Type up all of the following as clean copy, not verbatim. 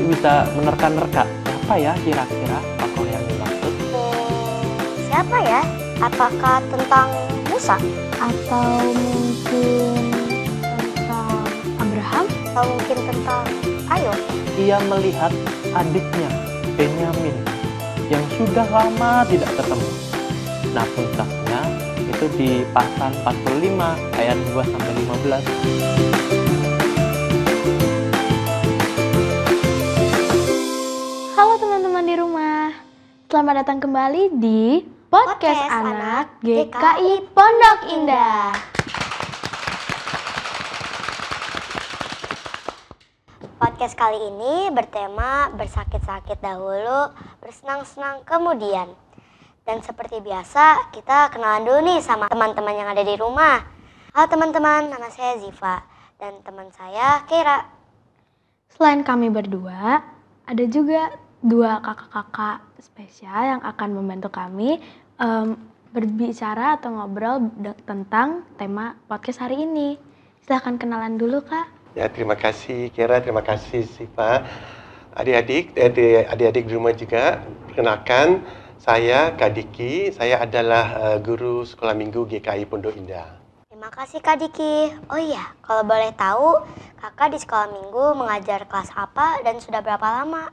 adik-adik bisa menerka-nerka siapa ya kira-kira tokoh yang dimaksud? Siapa ya? Apakah tentang Musa? Atau mungkin tentang Abraham? Atau mungkin tentang Ayub? Ia melihat adiknya, Benyamin, yang sudah lama tidak ketemu. Nah, puncaknya itu di pasal 45 ayat 2-15. Halo teman-teman di rumah, selamat datang kembali di Podcast Anak GKI Pondok Indah. Podcast kali ini bertema bersakit-sakit dahulu, bersenang-senang kemudian. Dan seperti biasa, kita kenalan dulu nih sama teman-teman yang ada di rumah. Halo teman-teman, nama saya Ziva dan teman saya Kira. Selain kami berdua, ada juga dua kakak-kakak spesial yang akan membantu kami berbicara atau ngobrol tentang tema podcast hari ini. Silahkan kenalan dulu, Kak. Ya, terima kasih Kira, terima kasih Siva. Adik-adik di rumah juga, perkenalkan saya Kak Diki, saya adalah guru sekolah minggu GKI Pondok Indah. Terima kasih Kak Diki. Oh iya, kalau boleh tahu, kakak di sekolah minggu mengajar kelas apa dan sudah berapa lama?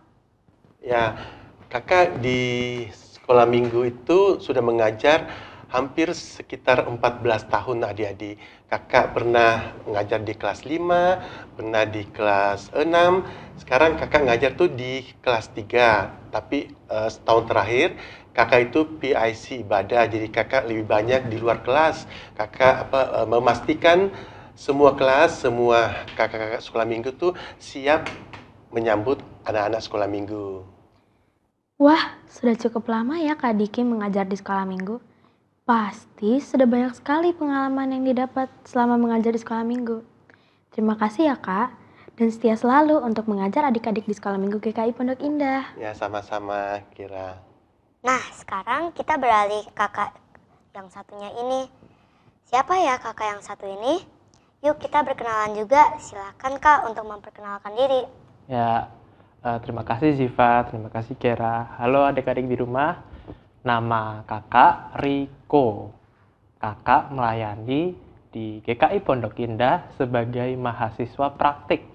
Ya, kakak di sekolah minggu itu sudah mengajar hampir sekitar 14 tahun adik-adik. Kakak pernah mengajar di kelas 5, pernah di kelas 6. Sekarang kakak ngajar tuh di kelas 3. Tapi setahun terakhir kakak itu PIC ibadah. Jadi kakak lebih banyak di luar kelas. Kakak memastikan semua kelas, semua kakak-kakak sekolah minggu tuh siap menyambut anak-anak sekolah minggu. Wah, sudah cukup lama ya Kak Diki mengajar di sekolah minggu. Pasti sudah banyak sekali pengalaman yang didapat selama mengajar di sekolah minggu. Terima kasih ya Kak, dan setia selalu untuk mengajar adik-adik di sekolah minggu GKI Pondok Indah. Ya, sama-sama Kira. Nah, sekarang kita beralih ke kakak yang satunya ini. Siapa ya kakak yang satu ini? Yuk kita berkenalan juga, silakan Kak untuk memperkenalkan diri. Ya, terima kasih Ziva, terima kasih Kira. Halo adik-adik di rumah. Nama kakak Riko. Kakak melayani di GKI Pondok Indah sebagai mahasiswa praktik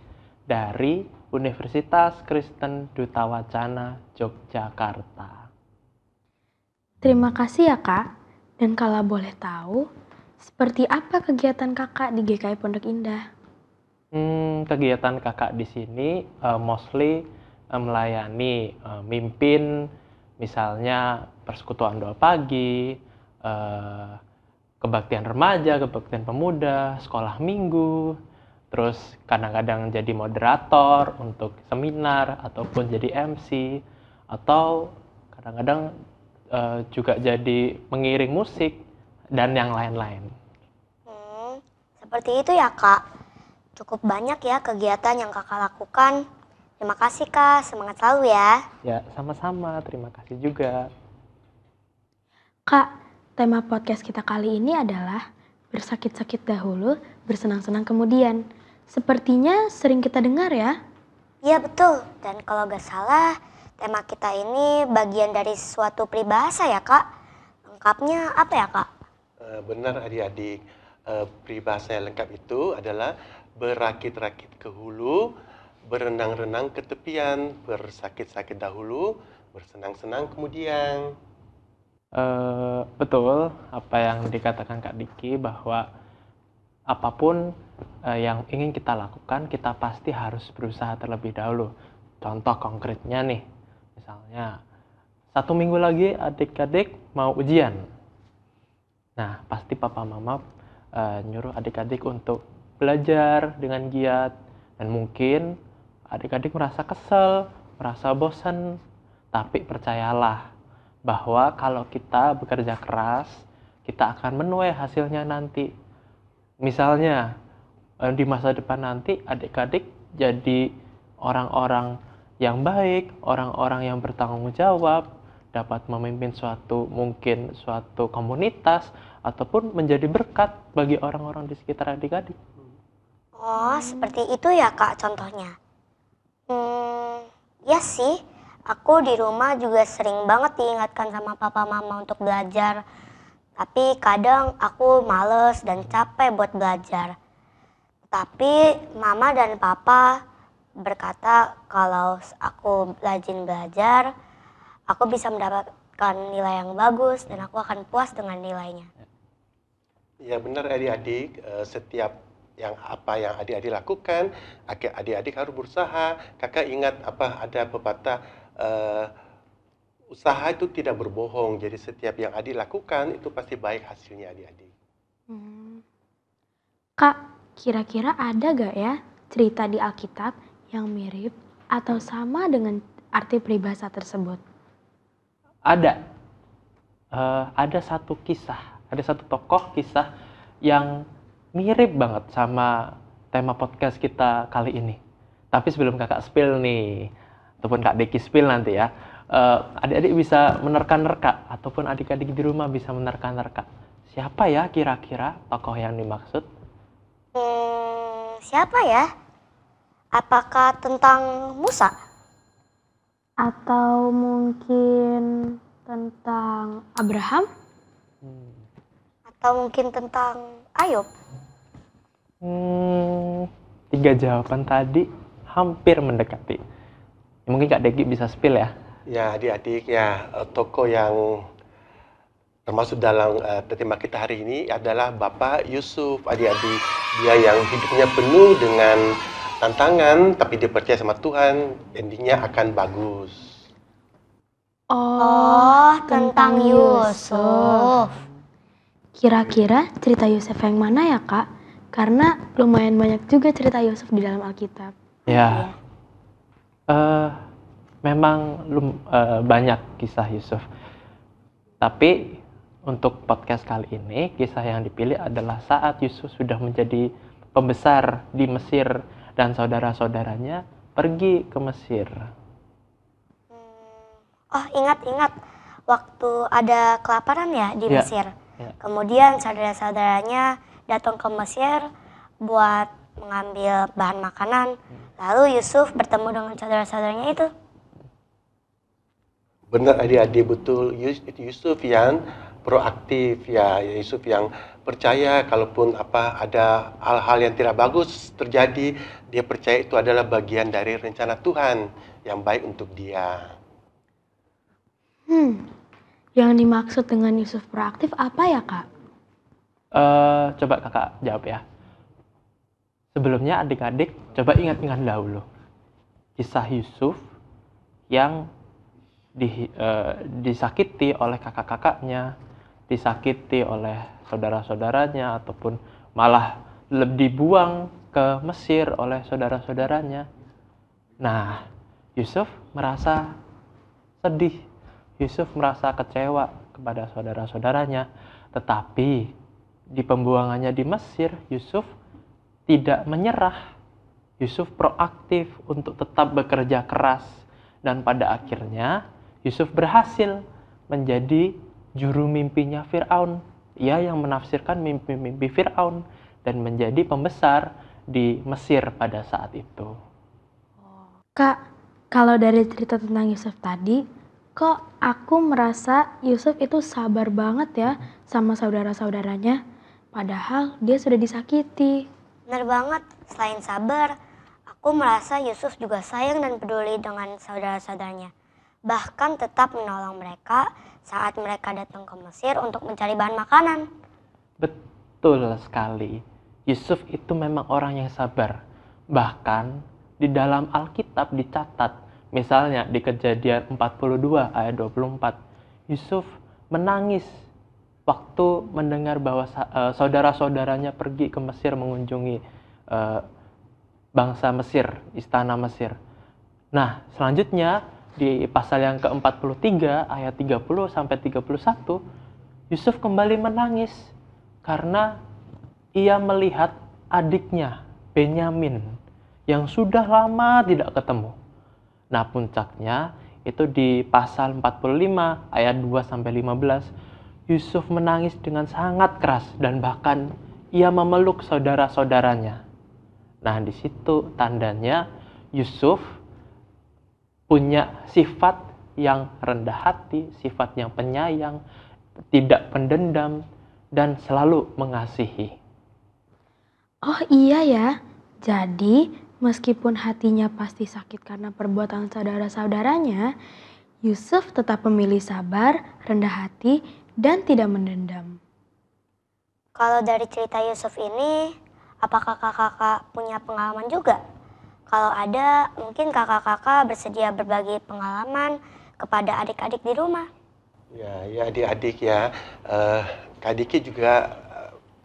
dari Universitas Kristen Duta Wacana Yogyakarta. Terima kasih ya Kak, dan kalau boleh tahu, seperti apa kegiatan kakak di GKI Pondok Indah? Kegiatan kakak di sini mostly melayani, mimpin, misalnya persekutuan doa pagi, kebaktian remaja, kebaktian pemuda, sekolah minggu, terus kadang-kadang jadi moderator untuk seminar ataupun jadi MC, atau kadang-kadang juga jadi mengiring musik dan yang lain-lain. Seperti itu ya Kak. Cukup banyak ya kegiatan yang kakak lakukan. Terima kasih Kak, semangat selalu ya. Ya, sama-sama. Terima kasih juga. Kak, tema podcast kita kali ini adalah bersakit-sakit dahulu, bersenang-senang kemudian. Sepertinya sering kita dengar ya? Iya betul, dan kalau gak salah tema kita ini bagian dari suatu peribahasa ya Kak. Lengkapnya apa ya Kak? Benar adik-adik, peribahasa yang lengkap itu adalah berakit-rakit ke hulu, berenang-renang ke tepian, bersakit-sakit dahulu, bersenang-senang kemudian. Betul apa yang dikatakan Kak Diki, bahwa apapun yang ingin kita lakukan, kita pasti harus berusaha terlebih dahulu. Contoh konkretnya nih, misalnya 1 minggu lagi adik-adik mau ujian. Nah, pasti papa mama nyuruh adik-adik untuk belajar dengan giat, dan mungkin adik-adik merasa kesel, merasa bosan, tapi percayalah bahwa kalau kita bekerja keras, kita akan menuai hasilnya nanti. Misalnya, di masa depan nanti adik-adik jadi orang-orang yang baik, orang-orang yang bertanggung jawab, dapat memimpin suatu komunitas, ataupun menjadi berkat bagi orang-orang di sekitar adik-adik. Oh, seperti itu ya Kak contohnya. Ya sih, aku di rumah juga sering banget diingatkan sama papa mama untuk belajar. Tapi kadang aku males dan capek buat belajar. Tapi mama dan papa berkata kalau aku rajin belajar, aku bisa mendapatkan nilai yang bagus dan aku akan puas dengan nilainya. Ya benar adik-adik, setiap apa yang adik-adik lakukan, adik-adik harus berusaha. Kakak ingat ada pepatah, usaha itu tidak berbohong. Jadi setiap yang adik lakukan itu pasti baik hasilnya adik-adik. Kak, kira-kira ada gak ya cerita di Alkitab yang mirip atau sama dengan arti peribahasa tersebut? Ada. Ada satu kisah, ada satu tokoh kisah yang mirip banget sama tema podcast kita kali ini. Tapi sebelum kakak spill nih, ataupun kak Deki spill nanti ya, adik-adik bisa menerka-nerka, ataupun adik-adik di rumah bisa menerka-nerka. Siapa ya kira-kira tokoh yang dimaksud? Siapa ya? Apakah tentang Musa? Atau mungkin tentang Abraham? Atau mungkin tentang Ayub? 3 jawaban tadi hampir mendekati. Mungkin Kak Deki bisa spill ya? Ya adik-adik, ya tokoh yang termasuk dalam tema kita hari ini adalah Bapak Yusuf. Adik-adik, dia yang hidupnya penuh dengan tantangan, tapi dia percaya sama Tuhan, endingnya akan bagus. Oh, tentang Yusuf. Kira-kira cerita Yusuf yang mana ya Kak? Karena lumayan banyak juga cerita Yusuf di dalam Alkitab. Ya, memang banyak kisah Yusuf. Tapi untuk podcast kali ini, kisah yang dipilih adalah saat Yusuf sudah menjadi pembesar di Mesir dan saudara-saudaranya pergi ke Mesir. Oh, ingat-ingat waktu ada kelaparan ya di Ya, Mesir. ya. Kemudian saudara-saudaranya datang ke Mesir buat mengambil bahan makanan. Lalu Yusuf bertemu dengan saudara-saudaranya itu. Benar adik-adik, betul. Yusuf yang proaktif, ya Yusuf yang percaya kalaupun ada hal-hal yang tidak bagus terjadi, dia percaya itu adalah bagian dari rencana Tuhan yang baik untuk dia. Yang dimaksud dengan Yusuf proaktif apa ya Kak? Coba kakak jawab ya. Sebelumnya adik-adik coba ingat-ingat dahulu kisah Yusuf yang disakiti oleh kakak-kakaknya, disakiti oleh saudara-saudaranya, ataupun malah dibuang ke Mesir oleh saudara-saudaranya. Nah, Yusuf merasa sedih, Yusuf merasa kecewa kepada saudara-saudaranya. Tetapi di pembuangannya di Mesir, Yusuf tidak menyerah. Yusuf proaktif untuk tetap bekerja keras. Dan pada akhirnya Yusuf berhasil menjadi juru mimpinya Fir'aun. Ia yang menafsirkan mimpi-mimpi Fir'aun dan menjadi pembesar di Mesir pada saat itu. Kak, kalau dari cerita tentang Yusuf tadi, kok aku merasa Yusuf itu sabar banget ya sama saudara-saudaranya. Padahal dia sudah disakiti. Benar banget, selain sabar, aku merasa Yusuf juga sayang dan peduli dengan saudara-saudaranya. Bahkan tetap menolong mereka saat mereka datang ke Mesir untuk mencari bahan makanan. Betul sekali. Yusuf itu memang orang yang sabar. Bahkan di dalam Alkitab dicatat, misalnya di Kejadian 42 ayat 24, Yusuf menangis waktu mendengar bahwa saudara-saudaranya pergi ke Mesir mengunjungi bangsa Mesir, istana Mesir. Nah, selanjutnya di pasal yang ke-43 ayat 30 sampai 31, Yusuf kembali menangis karena ia melihat adiknya Benyamin yang sudah lama tidak ketemu. Nah, puncaknya itu di pasal 45 ayat 2 sampai 15, Yusuf menangis dengan sangat keras dan bahkan ia memeluk saudara-saudaranya. Nah, di situ tandanya Yusuf punya sifat yang rendah hati, sifat yang penyayang, tidak pendendam, dan selalu mengasihi. Oh iya ya, jadi meskipun hatinya pasti sakit karena perbuatan saudara-saudaranya, Yusuf tetap memilih sabar, rendah hati, dan tidak mendendam. Kalau dari cerita Yusuf ini, apakah kakak-kakak punya pengalaman juga? Kalau ada, mungkin kakak-kakak bersedia berbagi pengalaman kepada adik-adik di rumah. Ya adik-adik ya. Kak Diki juga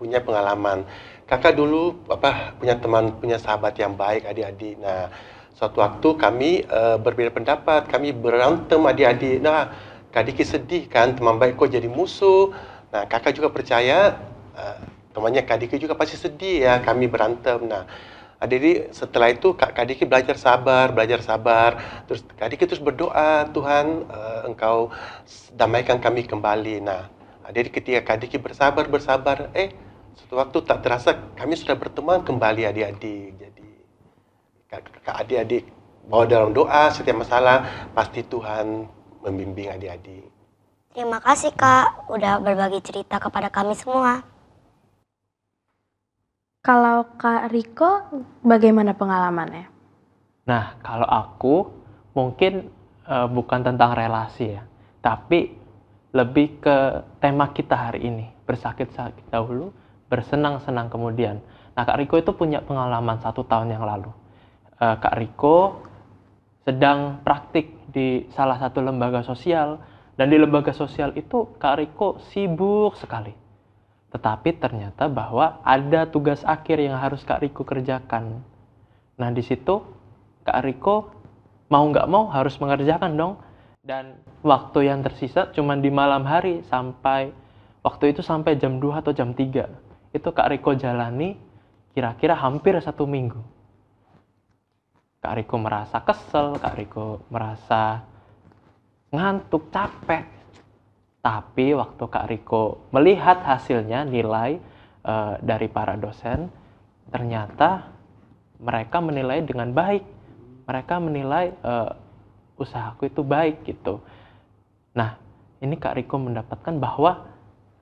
punya pengalaman. Kakak dulu punya teman, punya sahabat yang baik adik-adik. Nah, suatu waktu kami berbeda pendapat, kami berantem adik-adik. Nah, Kak Diki sedih kan, teman baik kok jadi musuh. Nah, kakak juga percaya temannya Kak Diki juga pasti sedih ya, kami berantem. Nah, adik-adik setelah itu Kak Diki belajar sabar. Terus Kak Diki terus berdoa, Tuhan Engkau damaikan kami kembali. Nah, adik-adik ketika Kak Diki bersabar, suatu waktu tak terasa kami sudah berteman kembali adik-adik. Jadi Kak adik-adik bawa dalam doa setiap masalah, pasti Tuhan membimbing adik-adik. Terima kasih Kak, udah berbagi cerita kepada kami semua. Kalau Kak Riko, bagaimana pengalamannya? Nah, kalau aku mungkin bukan tentang relasi ya, tapi lebih ke tema kita hari ini, bersakit-sakit dahulu, bersenang-senang kemudian. Nah, Kak Riko itu punya pengalaman 1 tahun yang lalu. Kak Riko sedang praktik di salah satu lembaga sosial, dan di lembaga sosial itu Kak Riko sibuk sekali. Tetapi ternyata bahwa ada tugas akhir yang harus Kak Riko kerjakan. Nah, di situ Kak Riko mau nggak mau harus mengerjakan dong. Dan waktu yang tersisa cuma di malam hari waktu itu sampai jam 2 atau jam 3. Itu Kak Riko jalani kira-kira hampir 1 minggu. Kak Riko merasa kesel, Kak Riko merasa ngantuk, capek. Tapi waktu Kak Riko melihat hasilnya, nilai dari para dosen, ternyata mereka menilai dengan baik. Mereka menilai usahaku itu baik gitu. Nah, ini Kak Riko mendapatkan bahwa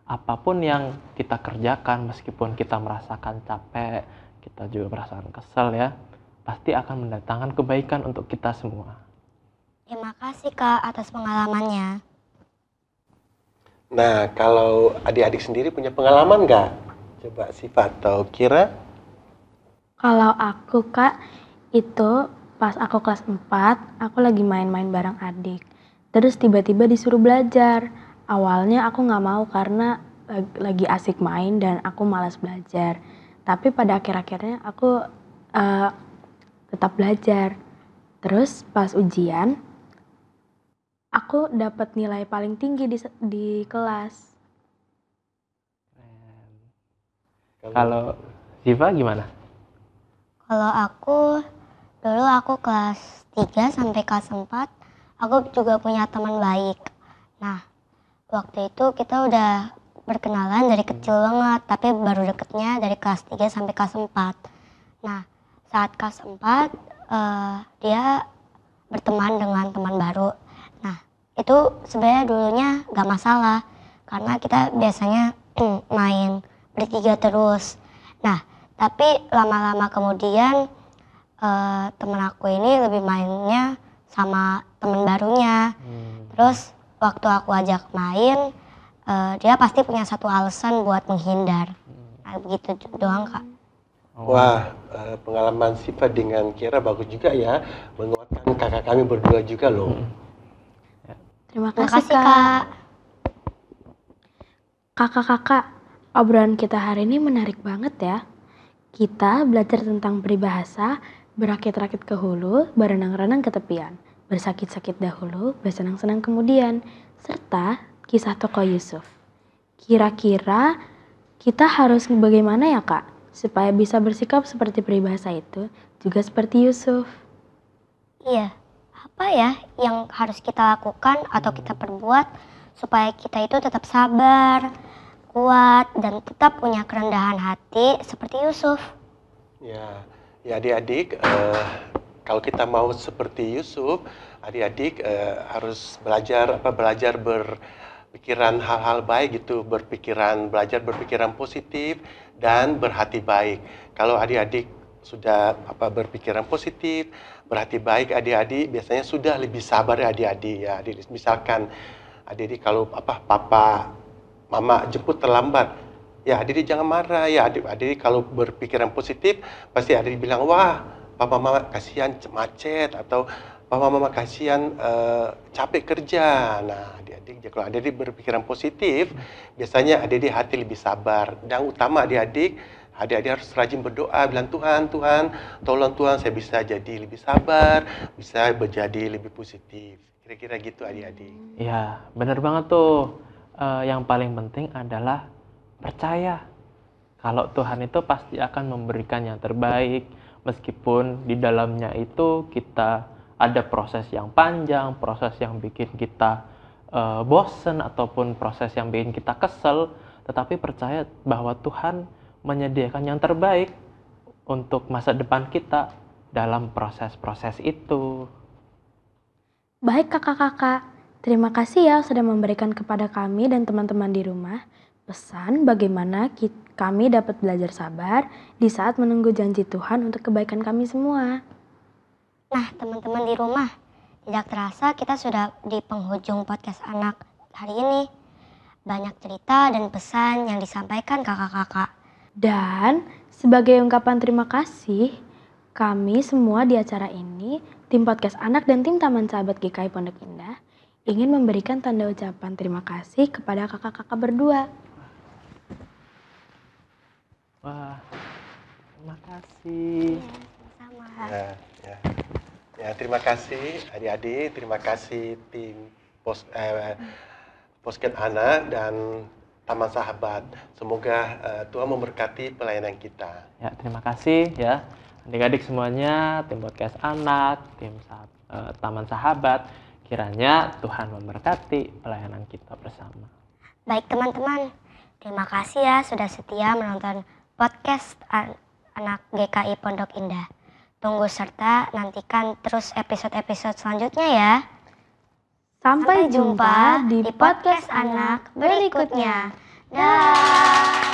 apapun yang kita kerjakan, meskipun kita merasakan capek, kita juga merasakan kesel ya, pasti akan mendatangkan kebaikan untuk kita semua. Terima kasih Kak atas pengalamannya. Nah, kalau adik-adik sendiri punya pengalaman nggak? Coba Sifat atau Kira? Kalau aku Kak, itu pas aku kelas 4, aku lagi main-main bareng adik. Terus tiba-tiba disuruh belajar. Awalnya aku nggak mau karena lagi asik main dan aku malas belajar. Tapi pada akhir-akhirnya aku tetap belajar. Terus pas ujian, aku dapat nilai paling tinggi di kelas. Kalau Ziva gimana? Kalau dulu aku kelas 3 sampai kelas 4, aku juga punya teman baik. Nah, waktu itu kita udah berkenalan dari kecil banget, tapi baru deketnya dari kelas 3 sampai kelas 4. Nah, saat kelas 4, dia berteman dengan teman baru. Nah, itu sebenarnya dulunya gak masalah, karena kita biasanya main bertiga terus. Nah, tapi lama-lama kemudian temen aku ini lebih mainnya sama temen barunya. Terus waktu aku ajak main, dia pasti punya satu alasan buat menghindar. Nah, begitu doang Kak. Wah, pengalaman Sifat dengan Kira bagus juga ya, menguatkan kakak kami berdua juga loh. Terima Terima kasih kasih Kak. Kak. Kakak-kakak, obrolan kita hari ini menarik banget ya. Kita belajar tentang peribahasa, berakit-rakit ke hulu, berenang-renang ke tepian, bersakit-sakit dahulu, bersenang-senang kemudian, serta kisah tokoh Yusuf. Kira-kira kita harus bagaimana ya Kak, supaya bisa bersikap seperti peribahasa itu, juga seperti Yusuf? Iya, apa ya yang harus kita lakukan atau kita perbuat supaya kita itu tetap sabar, kuat, dan tetap punya kerendahan hati seperti Yusuf. Ya adik-adik, kalau kita mau seperti Yusuf, adik-adik harus belajar berpikiran hal-hal baik gitu, belajar berpikiran positif dan berhati baik. Kalau adik-adik sudah berpikiran positif, berhati baik, adik-adik biasanya sudah lebih sabar ya adik-adik ya. Misalkan adik-adik kalau papa mama jemput terlambat, ya adik-adik jangan marah ya. Adik-adik kalau berpikiran positif pasti adik bilang, wah papa mama kasihan macet, atau papa mama kasihan capek kerja. Nah adik-adik kalau adik-adik berpikiran positif, biasanya adik-adik hati lebih sabar. Dan utama adik-adik harus rajin berdoa, bilang Tuhan, tolong Tuhan saya bisa jadi lebih sabar, bisa menjadi lebih positif. Kira-kira gitu adik-adik. Ya, benar banget tuh. Yang paling penting adalah percaya kalau Tuhan itu pasti akan memberikan yang terbaik, meskipun di dalamnya itu kita ada proses yang panjang, proses yang bikin kita bosen, ataupun proses yang bikin kita kesel, tetapi percaya bahwa Tuhan menyediakan yang terbaik untuk masa depan kita dalam proses-proses itu. Baik kakak-kakak, terima kasih ya sudah memberikan kepada kami dan teman-teman di rumah pesan bagaimana kami dapat belajar sabar di saat menunggu janji Tuhan untuk kebaikan kami semua. Nah, teman-teman di rumah, tidak terasa kita sudah di penghujung podcast anak hari ini. Banyak cerita dan pesan yang disampaikan kakak-kakak. Dan sebagai ungkapan terima kasih, kami semua di acara ini, tim podcast anak dan tim Taman Sahabat GKI Pondok Indah, ingin memberikan tanda ucapan terima kasih kepada kakak-kakak berdua. Wah, terima kasih. Sama. Ya, terima kasih adik-adik, terima kasih tim Posken Anak dan Taman Sahabat. Semoga Tuhan memberkati pelayanan kita. Ya, terima kasih ya adik-adik semuanya, tim podcast anak, tim Taman Sahabat. Kiranya Tuhan memberkati pelayanan kita bersama. Baik teman-teman, terima kasih ya sudah setia menonton podcast anak GKI Pondok Indah. Tunggu serta nantikan terus episode-episode selanjutnya ya. Sampai jumpa di podcast anak berikutnya. Dah.